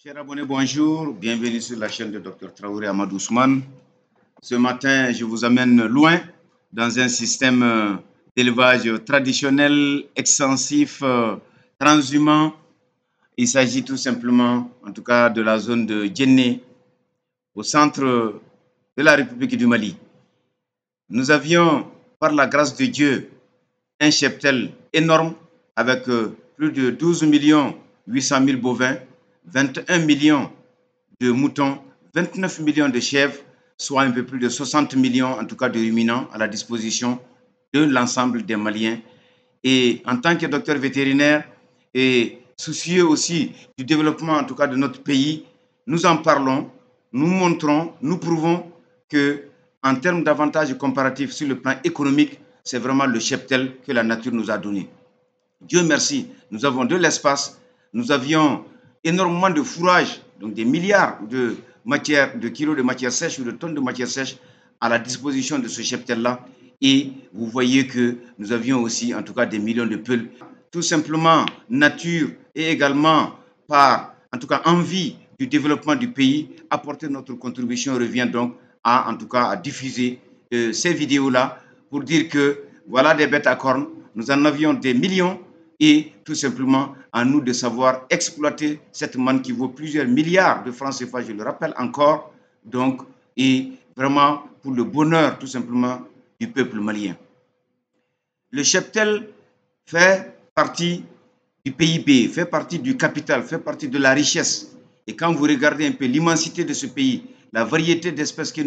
Chers abonnés, bonjour. Bienvenue sur la chaîne de Dr Traoré Amadou Ousmane. Ce matin, je vous amène loin dans un système d'élevage traditionnel, extensif, transhumant. Il s'agit tout simplement, en tout cas, de la zone de Djenné, au centre de la République du Mali. Nous avions, par la grâce de Dieu, un cheptel énorme avec plus de 12 800 000 bovins, 21 millions de moutons, 29 millions de chèvres, soit un peu plus de 60 millions en tout cas de ruminants à la disposition de l'ensemble des Maliens. Et en tant que docteur vétérinaire et soucieux aussi du développement en tout cas de notre pays, nous en parlons, nous montrons, nous prouvons que en termes d'avantages comparatifs sur le plan économique, c'est vraiment le cheptel que la nature nous a donné. Dieu merci, nous avons de l'espace, nous avions énormément de fourrage, donc des milliards de kilos de matière sèche ou de tonnes de matière sèche à la disposition de ce cheptel-là. Et vous voyez que nous avions aussi, en tout cas, des millions de peuls. Tout simplement, nature et également par, en tout cas, envie du développement du pays, apporter notre contribution revient donc à, en tout cas, à diffuser ces vidéos-là pour dire que voilà des bêtes à cornes, nous en avions des millions et tout simplement à nous de savoir exploiter cette manne qui vaut plusieurs milliards de francs CFA, je le rappelle encore, donc, et vraiment pour le bonheur tout simplement du peuple malien. Le cheptel fait partie du PIB, fait partie du capital, fait partie de la richesse. Et quand vous regardez un peu l'immensité de ce pays, la variété d'espèces que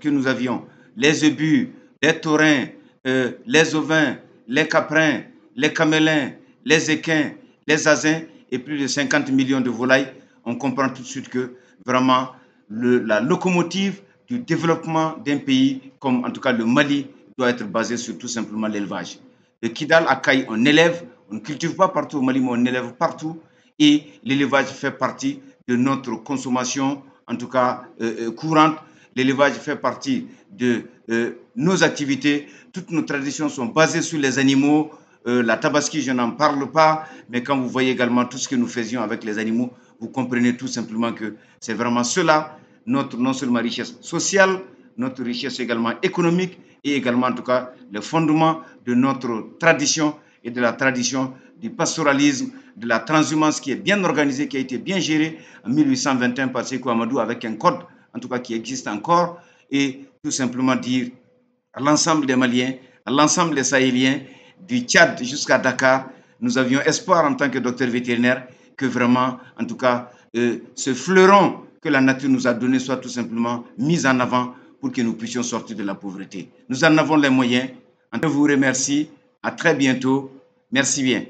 nous avions, les zébus, les taurins, les ovins, les caprins, les camélins, les équins, les asins et plus de 50 millions de volailles, on comprend tout de suite que vraiment la locomotive du développement d'un pays comme en tout cas le Mali doit être basée sur tout simplement l'élevage. Le Kidal à Caille, on élève, on ne cultive pas partout au Mali, mais on élève partout et l'élevage fait partie de notre consommation, en tout cas courante. L'élevage fait partie de nos activités. Toutes nos traditions sont basées sur les animaux. La tabaski, je n'en parle pas, mais quand vous voyez également tout ce que nous faisions avec les animaux, vous comprenez tout simplement que c'est vraiment cela, notre non seulement richesse sociale, notre richesse également économique et également en tout cas le fondement de notre tradition et de la tradition du pastoralisme, de la transhumance qui est bien organisée, qui a été bien gérée en 1821 par Sékou Amadou avec un code en tout cas qui existe encore et tout simplement dire à l'ensemble des Maliens, à l'ensemble des Sahéliens, du Tchad jusqu'à Dakar, nous avions espoir en tant que docteur vétérinaire que vraiment, en tout cas, ce fleuron que la nature nous a donné soit tout simplement mis en avant pour que nous puissions sortir de la pauvreté. Nous en avons les moyens. Je vous remercie. À très bientôt. Merci bien.